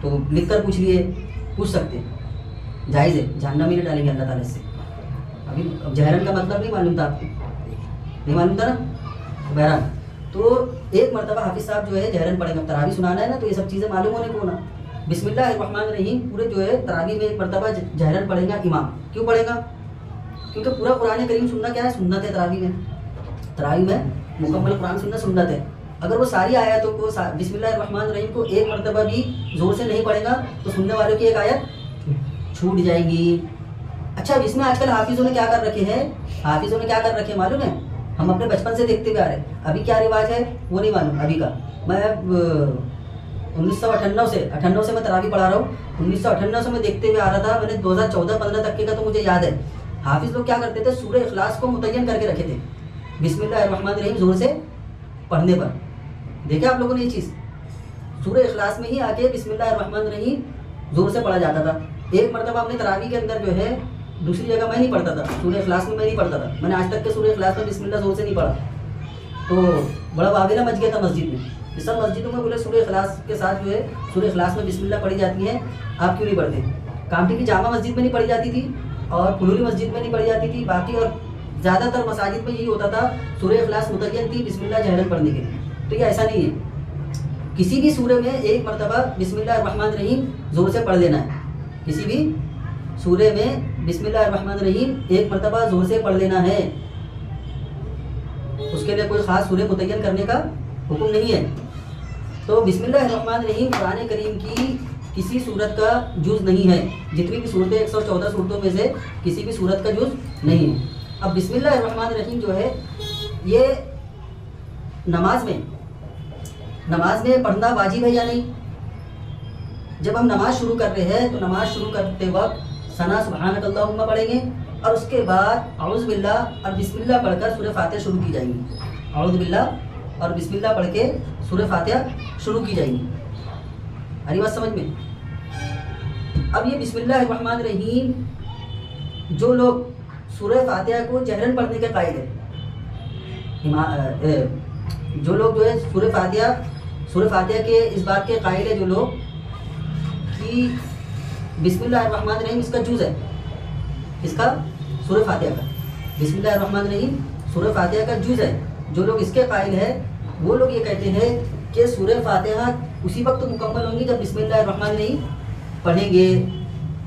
S1: تو لکھ کر پوچھ لیے، پوچھ سکتے ہیں، جائز ہے، جہنم میں نہیں ڈالیں گے اللہ تعالیٰ سے۔ ابھی جہرن کا مطلب نہیں معلوم تھا آپ کو، نہیں معلوم تھا نا؟ بہرحال تو ایک مرتبہ حافظ صاحب جو ہے جہرن پڑھیں گے، تراویح سنانا ہے نا تو یہ سب چیزیں معلوم ہونے کو ہونا۔ بسم اللہ الرحمن الرحیم پورے جو ہے تراویح میں ایک مرتبہ جہرن پڑھے گا امام۔ کیوں پڑھے گا؟ کیونکہ پورا قرآن کریم سننا کیا ہے؟ سنت ہے۔ تراویح میں مکمل قرآن سننا سنت ہے۔ اگر وہ ساری آیاتوں کو بسم اللہ الرحمن الرحیم کو ایک مرتبہ بھی زور سے نہیں پڑھے گا تو سننے والوں کی ایک آیت چھوٹ جائے گی۔ اچھا اب اس میں آج کل حافظوں نے کیا کر رکھے ہیں، حافظوں نے کیا کر رکھے ہیں معلوم ہے؟ ہم اپنے بچپن سے دیکھتے ہوئے آ رہے ہیں، ابھی کیا رواج ہے وہ نہیں معلوم ابھی کا۔ میں 1998 سے میں تراویح پڑھا رہا ہوں، 1998 سے میں دیکھتے ہوئے آ رہا تھا، میں نے 2014-15 تک کے کا تو مجھے یاد ہے۔ حافظ لوگ کیا کرتے تھے، سورہ اخلاص کو متعین کر کے رکھے تھے بسم اللہ الرحمن الرحیم زور سے پڑھنے پر۔ دیکھا آپ لوگوں نے یہ چیز، سورہ اخلاص میں ہی آ کے بسم اللہ الرحمن الرحیم زور سے پڑھا جاتا تھا۔ ایک مرتبہ اپنے تراویح کے اندر جو ہے دوسری جگہ میں نہیں پڑھتا تھا، سورہ اخلاص میں نہیں پڑھتا تھا، میں نے آج تک کے سورہ اخلاص میں بسم اللہ زور سے نہیں پڑھا، تو بڑا واویلا مچ گیا تھا مسجد میں۔ یہ سب مسجدوں میں بولے سورہ اخلاص کے ساتھ جو ہے سورہ اخلاص میں بسم اللہ پڑھی جاتی ہے، آپ کیوں نہیں پڑھتے؟ کامٹی کی جامع مسجد میں نہیں پڑھی جاتی تھی اور پھلوری مسجد میں نہیں پڑھی جاتی تھی، باقی اور زیادہ تر مساجد میں یہی ہوتا تھا، سورہ اخلاص متعین تھی بسم اللہ جہرن پڑھنے کے لیے۔ تو یہ ایسا نہیں ہے، کسی بھی سورے میں ایک مرتبہ بسم اللہ الرحمن الرحیم زور سے پڑھ لینا ہے، کسی بھی سورے میں بسم اللہ الرحمن الرحیم ایک مرتبہ زور سے پڑھ لینا ہے، اس کے لیے کوئی خاص سورے متعین کرنے کا حکم نہیں ہے۔ تو بسم اللہ الرحمن الرحیم قرآن کریم کی کسی صورت کا جز نہیں ہے، جتنی بھی صورتیں 114 صورتوں میں سے کسی بھی صورت کا جز نہیں ہے۔ اب بسم اللہ الرحمن الرحیم جو ہے یہ نماز میں پڑھنا واجب ہے یا نہیں؟ جب ہم نماز شروع کر رہے ہیں تو نماز شروع کرتے وقت ثنا سبحانک اللہم پڑھیں گے اور اس کے بعد اعوذ باللہ اور بسم اللہ پڑھ کر سورہ فاتحہ شروع کی جائیں گی۔ اعوذ باللہ اور بسم اللہ پڑھ کے سورہ فاتحہ شروع کی جائیں گی۔ آ رہی بات سمجھ میں؟ اب یہ بسم اللہ الرحمن الرحیم جو لوگ سورہ فاتحہ کو جہرن پڑھنے کے قائل ہیں، جو لوگ جو ہے سورہ فاتحہ کے اس بات کے قائل ہے جو لوگ کہ بسم اللہ الرحمن الرحیم اس کا جز ہے، اس کا سورہ فاتحہ کا بسم اللہ الرحمن الرحیم سورہ فاتحہ کا جز ہے، جو لوگ اس کے قائل ہیں وہ لوگ یہ کہتے ہیں کہ سورہ فاتحہ اسی وقت مکمل ہوں گی جب بسم اللہ الرحمن الرحیم پڑھیں گے،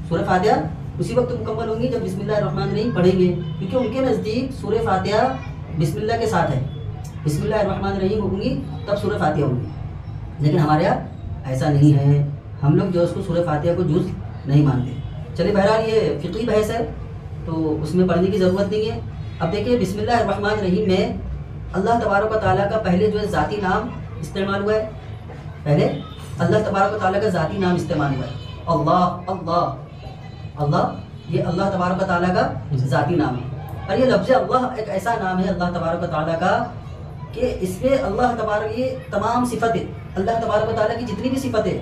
S1: سورہ فاتحہ اسی وقت مکمل ہوں گی جب بسم اللہ الرحمن الرحیم پڑھیں گے، کیونکہ ان کے نزدیک سورہ فاتحہ بسم اللہ کے ساتھ ہے، بسم اللہ الرحمن الرحیم ہوگی تب سورہ فاتحہ ہوگی۔ لیکن ہمارے یہاں ایسا نہیں ہے، ہم لوگ جو اس کو سورہ فاتحہ کو جز نہیں مانتے۔ چلیے بہرحال یہ فقہی بحث ہے تو اس میں پڑھنے کی ضرورت نہیں ہے۔ اب دیکھیں بسم اللہ الرحمن الرحیم میں اللہ تبارک و تعالیٰ کا پہلے جو ہے ذاتی نام استعمال ہوا ہے، پہلے اللہ تبارک و تعالیٰ کا ذاتی نام استعمال ہوا ہے، اللہ اللہ اللہ، یہ اللہ تبارک و تعالیٰ کا ذاتی نام ہے۔ اور یہ لفظ اللہ ایک ایسا نام ہے اللہ تبارک و تعالیٰ کا کہ اس میں اللہ تبارک یہ تمام صفتیں، اللہ تبارک و تعالیٰ کی جتنی بھی صفتیں،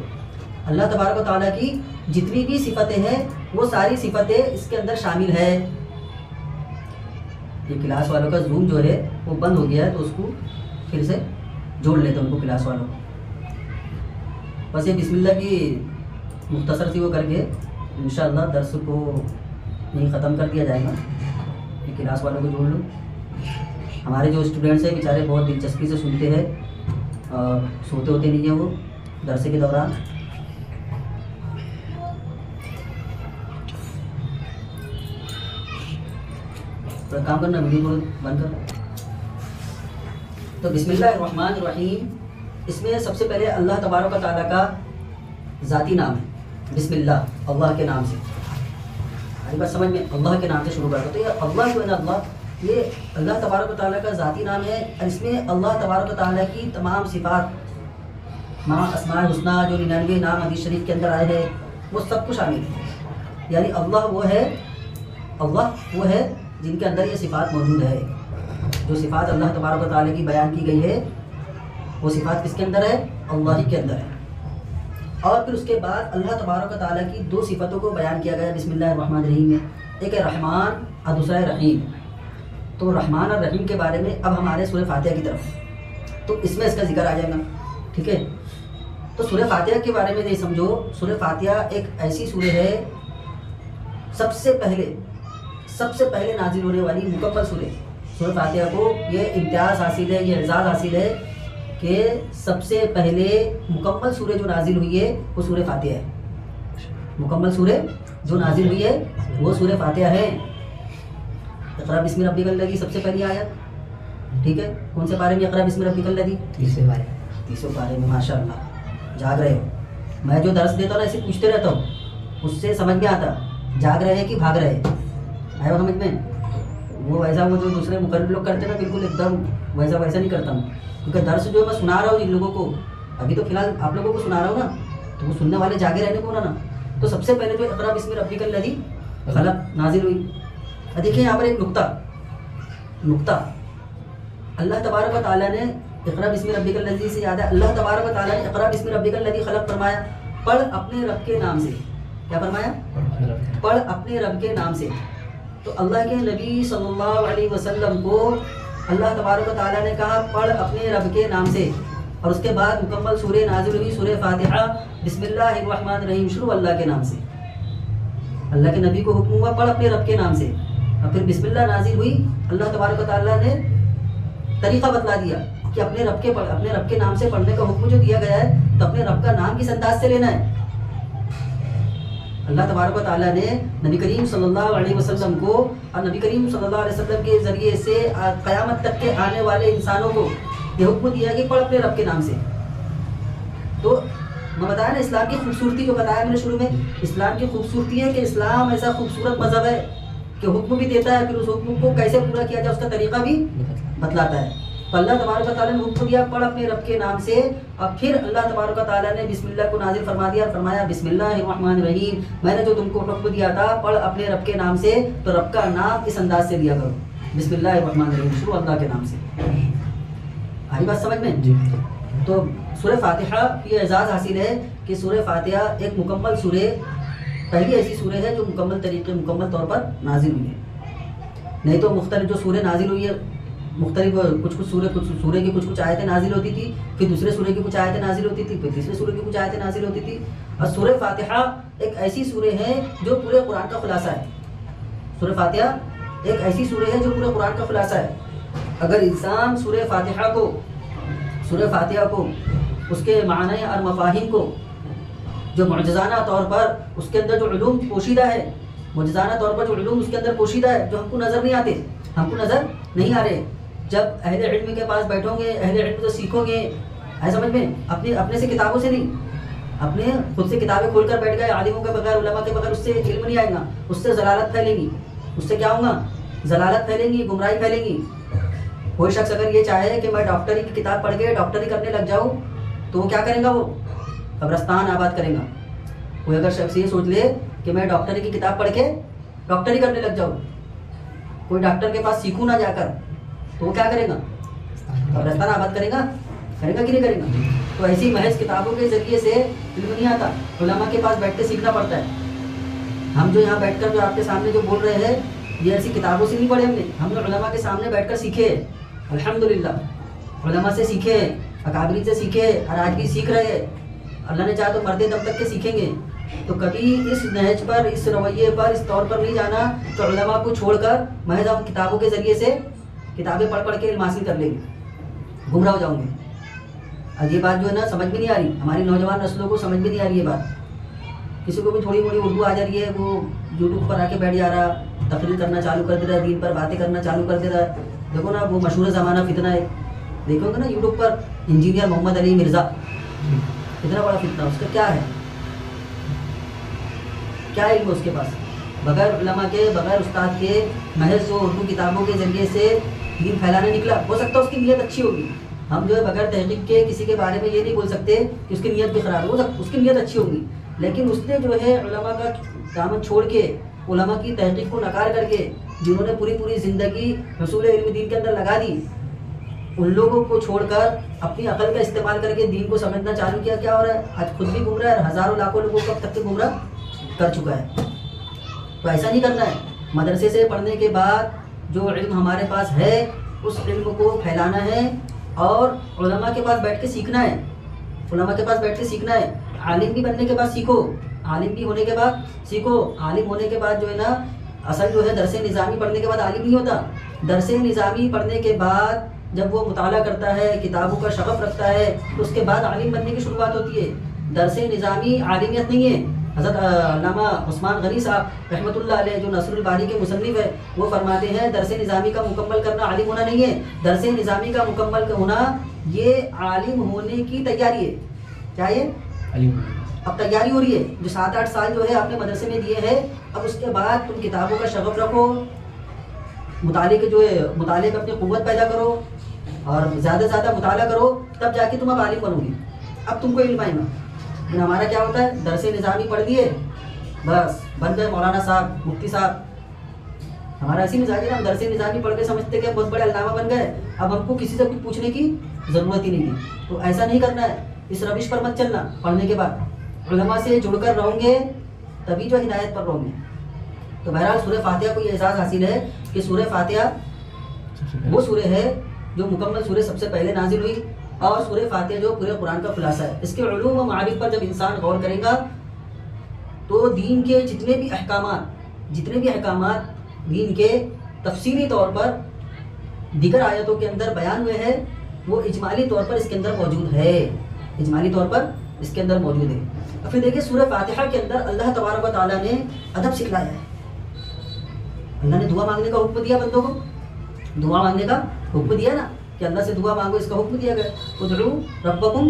S1: اللہ تبارک و تعالیٰ کی جتنی بھی صفتیں ہیں وہ ساری صفتیں اس کے اندر شامل ہے۔ یہ کلاس والوں کا زوم جو ہے وہ بند ہو گیا ہے تو اس کو پھر سے جوڑ لیتے ہیں ان کو کلاس والوں کو۔ بس یہ بسم اللہ کی مختصر سی وہ کر کے انشاءاللہ درس کو یہیں ختم کر دیا جائے گا۔ یہ کلاس والوں کو جوڑ لو، ہمارے جو اسٹوڈنٹس ہیں بیچارے بہت دلچسپی سے سنتے ہیں اور سوتے ہوتے نہیں ہیں وہ درس کے دوران۔ کام کرنا ویڈیو کو بند کر۔ تو بسم اللہ الرحمن الرحیم اس میں سب سے پہلے اللہ تبارک و تعالیٰ کا ذاتی نام ہے، بسم اللہ اللہ کے نام سے، آئی بات سمجھ میں؟ اللہ کے نام سے شروع کرتا تو یہ اللہ جو ہے نا، اللہ یہ اللہ تبارک و تعالیٰ کا ذاتی نام ہے اور اس میں اللہ تبارک و تعالیٰ کی تمام صفات مع اسماء الحسنیٰ جو 99 نام حدیث شریف کے اندر آئے ہیں وہ سب کچھ شامل ہے۔ یعنی اللہ وہ ہے جن کے اندر یہ صفات موجود ہے، جو صفات اللہ تبارک و تعالیٰ کی بیان کی گئی ہے وہ صفات کس کے اندر ہے؟ اللہ ہی کے اندر ہے۔ اور پھر اس کے بعد اللہ تبارک و تعالیٰ کی دو صفتوں کو بیان کیا گیا بسم اللہ الرحمن الرحیم میں، ایک ہے رحمان اور دوسرا ہے رحیم۔ تو رحمان اور رحیم کے بارے میں اب ہمارے سورہ فاتحہ کی طرف، تو اس میں اس کا ذکر آ جائے گا، ٹھیک ہے؟ تو سورہ فاتحہ کے بارے میں نہیں سمجھو، سورہ فاتحہ ایک ایسی سورہ ہے سب سے پہلے نازل ہونے والی مکمل سورہ فاتحہ کو یہ امتیاز حاصل ہے، یہ اعزاز حاصل ہے کہ سب سے پہلے مکمل سورہ جو نازل ہوئی ہے وہ سورہ فاتحہ ہے، مکمل سورہ جو نازل ہوئی ہے وہ سورہ فاتحہ ہے۔ اقرأ بسم ربک الذی سب سے پہلی آیت ٹھیک ہے. کون سے پارے میں اقرا بسم ربک الذی؟ 30 پارے میں. ماشاء اللہ جاگ رہے ہو. میں جو درس دیتا ہوں نا ایسے پوچھتے رہتا ہوں, اس سے سمجھ میں آتا جاگ رہے ہیں کہ بھاگ رہے ہیں. آئے ہو سمجھ میں؟ وہ ویسا وہ جو دوسرے مقرر لوگ کرتے ہیں نا بالکل ایک دم ویسا نہیں کرتا ہوں, کیونکہ درس جو میں سنا رہا ہوں جن لوگوں کو, ابھی تو فی الحال آپ لوگوں کو سنا رہا ہوں نا, تو وہ سننے والے جاگے رہنے کو نا. تو سب سے پہلے جو اقرا بسم ربک الذی خلق نازل ہوئی. دیکھیں یہاں پر ایک نقطہ اللہ تبارک و تعالیٰ نے اقرا بسم ربک الذی سے یاد ہے, اللہ تبارک و تعالیٰ نے اقرا بسم ربک الذی خلق فرمایا, پڑھ اپنے رب کے نام سے. کیا فرمایا؟ پڑھ اپنے رب کے نام سے. تو اللہ کے نبی صلی اللہ علیہ وسلم کو اللہ تبارک و تعالیٰ نے کہا پڑھ اپنے رب کے نام سے, اور اس کے بعد مکمل سورہ نازل ہوئی, سورہ فاتحہ بسم اللہ الرحمن الرحیم شروع اللہ کے نام سے. اللہ کے نبی کو حکم ہوا پڑھ اپنے رب کے نام سے, اور پھر بسم اللہ نازل ہوئی. اللہ تبارک و تعالیٰ نے طریقہ بتلا دیا کہ اپنے رب کے نام سے پڑھنے کا حکم جو دیا گیا ہے تو اپنے رب کا نام کس انداز سے لینا ہے. اللہ تبارک و تعالیٰ نے نبی کریم صلی اللہ علیہ وسلم کو اور نبی کریم صلی اللہ علیہ وسلم کے ذریعے سے قیامت تک کے آنے والے انسانوں کو یہ حکم دیا کہ پڑھ اپنے رب کے نام سے. تو میں بتایا نا اسلام کی خوبصورتی جو بتایا میں نے شروع میں, اسلام کی خوبصورتی ہے کہ اسلام ایسا خوبصورت مذہب ہے کہ حکم بھی دیتا ہے, پھر اس حکم کو کیسے پورا کیا جائے اس کا طریقہ بھی بتلاتا ہے. تو اللہ تبارک و تعالیٰ نے حکم دیا پڑھ اپنے رب کے نام سے, اور پھر اللہ تبارک و تعالیٰ نے بسم اللہ کو نازل فرما دیا اور فرمایا بسم اللہ الرحمن الرحیم. میں نے جو تم کو حکم دیا تھا پڑھ اپنے رب کے نام سے, تو رب کا نام اس انداز سے لیا کرو, بسم اللہ الرحمن الرحیم شروع اللہ کے نام سے. آئی بات سمجھ میں؟ تو سورہ فاتحہ یہ اعزاز حاصل ہے کہ سورہ فاتحہ ایک مکمل سورہ, پہلی ایسی سورہ ہے جو مکمل طور پر نازل ہوئی ہے. نہیں تو مختلف جو سورہ نازل ہوئی ہے مختلف کچھ سورہ کی کچھ آیتیں نازل ہوتی تھی, پھر دوسرے سورہ کی کچھ آیتیں نازل ہوتی تھی, پھر تیسرے سورہ کی کچھ آیتیں نازل ہوتی تھی. اور سورہ فاتحہ ایک ایسی سورہ ہے جو پورے قرآن کا خلاصہ ہے. سورہ فاتحہ ایک ایسی سورہ ہے جو پورے قرآن کا خلاصہ ہے. اگر انسان سورہ فاتحہ کو اس کے معنی اور مفاہیم کو جو معجزانہ طور پر اس کے اندر جو علوم پوشیدہ ہے, معجزانہ طور پر جو علوم اس کے اندر پوشیدہ ہے جو ہم کو نظر نہیں آ رہے, جب اہل علم کے پاس بیٹھو گے, اہل علم سے سیکھو گے, ہے سمجھ میں, اپنے سے کتابوں سے نہیں, اپنے خود سے کتابیں کھول کر بیٹھ گئے عالموں کے بغیر, علماء کے بغیر, اس سے علم نہیں آئے گا, اس سے ضلالت پھیلے گی. اس سے کیا ہوگا؟ ضلالت پھیلیں گی, گمراہی پھیلے گی. کوئی شخص اگر یہ چاہے کہ میں ڈاکٹری کی کتاب پڑھ کے ڈاکٹری کرنے لگ جاؤں تو وہ کیا کرے گا؟ وہ قبرستان آباد کرے گا. کوئی اگر شخص یہ سوچ لے کہ میں ڈاکٹری کی کتاب پڑھ کے ڈاکٹری کرنے لگ جاؤں, کوئی ڈاکٹر کے پاس سیکھوں نہ جا کر, تو وہ کیا کرے گا؟ قبرستان آباد کرے گا کہ نہیں کرے گا؟ تو ایسی محض کتابوں کے ذریعے سے علم نہیں آتا, علماء کے پاس بیٹھ کے سیکھنا پڑتا ہے. ہم جو یہاں بیٹھ کر جو آپ کے سامنے جو بول رہے ہیں یہ ایسی کتابوں سے نہیں پڑھے ہم نے علماء کے سامنے بیٹھ کر سیکھے. الحمدللہ علماء سے سیکھے, اکابرین سے سیکھے, اور آج بھی سیکھ رہے ہیں. اللہ نے چاہا تو مردے دم تک کے سیکھیں گے. تو کبھی اس نہج پر, اس رویے پر, اس طور پر نہیں جانا تو علماء کو چھوڑ کر محض ہم کتابوں کے ذریعے سے کتابیں پڑھ کے علم حاصل کر لیں گے, گمراہ ہو جاؤں گے. اور یہ بات جو ہے نا سمجھ میں نہیں آ رہی, ہماری نوجوان نسلوں کو سمجھ میں نہیں آ رہی یہ بات. کسی کو بھی تھوڑی موڑی اردو آ جا رہی ہے, وہ یوٹیوب پر آ کے بیٹھ جا رہا, تقریر کرنا چالو کر دے رہا ہے, دین پر باتیں کرنا چالو کر دے رہا ہے. دیکھو نا وہ مشہور زمانہ فتنہ ہے, دیکھو گے نا یوٹیوب پر, انجینئر محمد علی مرزا, اتنا بڑا فتنہ. اس کا کیا ہے, کیا علم اس کے پاس؟ بغیر علماء کے, بغیر استاد کے, محض جو اردو کتابوں کے ذریعے سے دین پھیلانے نکلا. ہو سکتا ہے اس کی نیت اچھی ہوگی, ہم جو ہے بغیر تحقیق کے کسی کے بارے میں یہ نہیں بول سکتے کہ اس کی نیت بھی خراب ہو, اس کی نیت اچھی ہوگی, لیکن اس نے جو ہے علماء کا دامن چھوڑ کے, علماء کی تحقیق کو نکار کر کے, جنہوں نے پوری زندگی حصول علم دین کے اندر لگا دی, ان لوگوں کو چھوڑ کر اپنی عقل کا استعمال کر کے دین کو سمجھنا چالو کیا. کیا ہو رہا ہے آج؟ خود بھی گم رہا ہے اور ہزاروں لاکھوں لوگوں کو اب تک کے گمراہ کر چکا ہے. تو ایسا نہیں کرنا ہے. مدرسے سے پڑھنے کے بعد جو علم ہمارے پاس ہے اس علم کو پھیلانا ہے, اور علماء کے پاس بیٹھ کے سیکھنا ہے. علماء کے پاس بیٹھ کے سیکھنا ہے. عالم بھی بننے کے بعد سیکھو, عالم بھی ہونے کے بعد سیکھو. عالم ہونے کے بعد جو ہے نا, اصل جو ہے درس نظامی پڑھنے کے بعد عالم نہیں ہوتا. درس نظامی پڑھنے کے بعد جب وہ مطالعہ کرتا ہے, کتابوں کا شغف رکھتا ہے, تو اس کے بعد عالم بننے کی شروعات ہوتی ہے. درس نظامی عالمیت نہیں ہے. حضرت علامہ عثمان غنی صاحب رحمۃ اللہ علیہ جو نصر الباری کے مصنف ہے، وہ فرماتے ہیں درس نظامی کا مکمل کرنا عالم ہونا نہیں ہے، درس نظامی کا مکمل ہونا یہ عالم ہونے کی تیاری ہے. کیا یہ اب تیاری ہو رہی ہے؟ جو 7-8 سال جو ہے آپ نے مدرسے میں دیے ہیں، اب اس کے بعد تم کتابوں کا شغف رکھو، مطالعے کے جو ہے مطالعے میں اپنی قوت پیدا کرو اور زیادہ سے زیادہ مطالعہ کرو، تب جا کے تم اب عالم بنو گی. اب تم کو علم آئے گا. لیکن ہمارا کیا ہوتا ہے، درس نظامی پڑھ دیے بس بن گئے مولانا صاحب، مفتی صاحب. ہمارا ایسی مزاج ہے نا، ہم درس نظامی پڑھ کے سمجھتے کہ بہت بڑے علامہ بن گئے، اب ہم کو کسی سے کچھ پوچھنے کی ضرورت ہی نہیں ہے. تو ایسا نہیں کرنا ہے، اس روش پر مت چلنا. پڑھنے کے بعد علماء سے جڑ کر رہوں گے تبھی جو ہدایت پر رہوں گے. تو بہرحال سورہ فاتحہ کو یہ اعزاز حاصل ہے کہ سورہ فاتحہ وہ سورہ ہے جو مکمل سورہ سب سے پہلے نازل ہوئی، اور سورہ فاتحہ جو پورے قرآن کا خلاصہ ہے. اس کے علوم و معارف پر جب انسان غور کرے گا تو دین کے جتنے بھی احکامات دین کے تفصیلی طور پر دیگر آیتوں کے اندر بیان ہوئے ہیں، وہ اجمالی طور پر اس کے اندر موجود ہے. اجمالی طور پر اس کے اندر موجود ہے. اور پھر دیکھیے سورہ فاتحہ کے اندر اللہ تبارک و تعالیٰ نے ادب سکھلایا ہے. اللہ نے دعا مانگنے کا حکم دیا بندوں کو، دعا مانگنے کا حکم دیا نا کہ اللہ سے دعا مانگو، اس کا حکم دیا گیا. ادعو ربکم،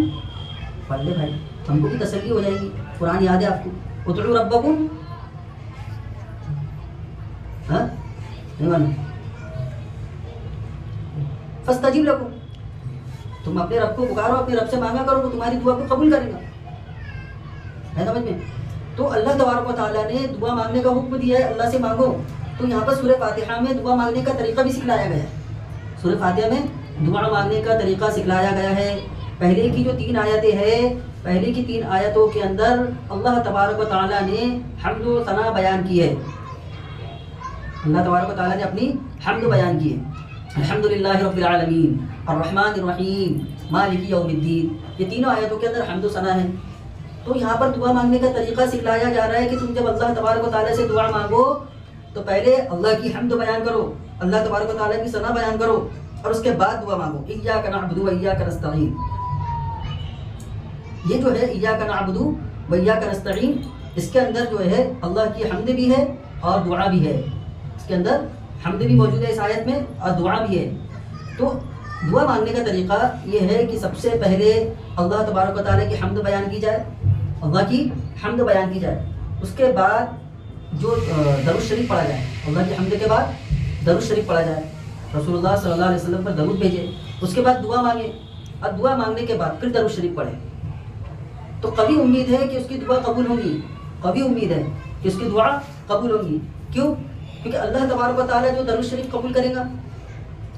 S1: پڑھ لے بھائی، ہم کو بھی تسلی ہو جائے گی. قرآن یاد ہے آپ کو؟ ادعو ربکم، ہاں نہیں معلوم؟ فاستجیب لکم، تم اپنے رب کو پکارو، اپنے رب سے مانگا کرو، وہ تمہاری دعا کو قبول کرے گا. ہے سمجھ میں؟ تو اللہ تبارک و تعالیٰ نے دعا مانگنے کا حکم دیا ہے، اللہ سے مانگو. تو یہاں پر سورہ فاتحہ میں دعا مانگنے کا طریقہ بھی سکھلایا گیا ہے. سورہ فاتحہ میں دعا مانگنے کا طریقہ سکھلایا گیا ہے. پہلے کی جو 3 آیتیں ہیں، پہلے کی 3 آیتوں کے اندر اللہ تبارک و تعالیٰ نے حمد و ثنا بیان کی ہے. اللہ تبارک و تعالیٰ نے اپنی حمد بیان کی ہے. الحمدللہ رب العالمین الرحمن الرحیم مالک یوم الدین، یہ تینوں آیتوں کے اندر حمد و ثنا ہے. تو یہاں پر دعا مانگنے کا طریقہ سکھلایا جا رہا ہے کہ تم جب اللہ تبارک و تعالیٰ سے دعا مانگو تو پہلے اللہ کی حمد بیان کرو، اللہ تبارک و تعالیٰ کی ثنا بیان کرو، اور اس کے بعد دعا مانگو. ایاک نعبد و ایاک نستعین، یہ جو ہے ایاک نعبد و ایاک نستعین، اس کے اندر جو ہے اللہ کی حمد بھی ہے اور دعا بھی ہے. اس کے اندر حمد بھی موجود ہے اس آیت میں اور دعا بھی ہے. تو دعا مانگنے کا طریقہ یہ ہے کہ سب سے پہلے اللہ تبارک و تعالیٰ کی حمد بیان کی جائے، اللہ کی حمد بیان کی جائے. اس کے بعد جو درود شریف پڑھا جائے، اللہ کی حمد کے بعد درود شریف پڑھا جائے، رسول اللہ صلی اللہ علیہ وسلم پر درود بھیجے. اس کے بعد دعا مانگے، اور دعا مانگنے کے بعد پھر درود شریف پڑھے. تو قوی امید ہے کہ اس کی دعا قبول ہوگی، قوی امید ہے کہ اس کی دعا قبول ہوگی. کیوں؟ کیونکہ اللہ تبارک و تعالیٰ جو درود شریف قبول کرے گا،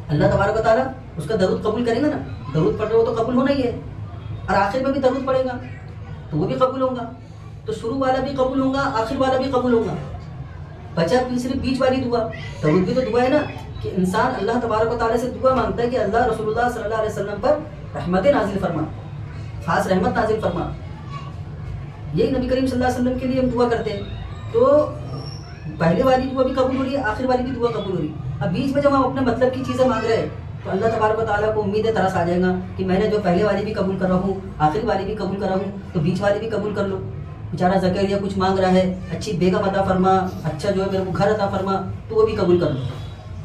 S1: اللہ تبارک و تعالیٰ اس کا درود قبول کرے گا نا. درود پڑھ رہے ہو تو قبول ہونا ہی ہے، اور آخر میں بھی درود پڑھے گا تو وہ بھی قبول ہوگا. تو شروع والا بھی قبول ہوگا، آخر والا بھی قبول ہوگا. بچا صرف بیچ والی دعا. درود بھی تو دعا ہے نا، کہ انسان اللہ تبارک و تعالیٰ سے دعا مانگتا ہے کہ اللہ رسول اللہ صلی اللہ علیہ وسلم پر رحمت نازل فرما، خاص رحمت نازل فرما. یہی نبی کریم صلی اللہ علیہ وسلم کے لیے ہم دعا کرتے ہیں. تو پہلے والی دعا بھی قبول ہو رہی ہے، آخر والی بھی دعا قبول ہو رہی ہے. اب بیچ میں جب ہم اپنے مطلب کی چیزیں مانگ رہے ہیں تو اللہ تبارک و تعالیٰ کو امید ہے ترس آ جائے گا کہ میں نے جو پہلے والی بھی قبول کر رہا ہوں، آخر والی بھی قبول کر رہا ہوں، تو بیچ والی بھی قبول کر لو. بیچارہ زکریا کچھ مانگ رہا ہے، اچھی بیگم عطا فرما، اچھا جو ہے میرے کو گھر عطا فرما، تو وہ بھی قبول کر لو.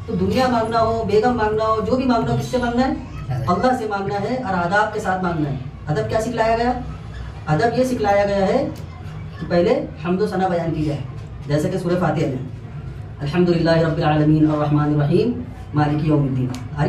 S1: تو دنیا مانگنا ہو، بیگم مانگنا ہو، جو بھی مانگنا ہو، کس سے مانگنا ہے؟ اللہ سے مانگنا ہے، اور آداب کے ساتھ مانگنا ہے. ادب کیا سکھلایا گیا؟ ادب یہ سکھلایا گیا ہے کہ پہلے حمد و ثنا بیان کی جائے، جیسے کہ سورہ فاتحہ میں الحمدللہ رب العالمین الرحمن الرحیم مالک یوم الدین.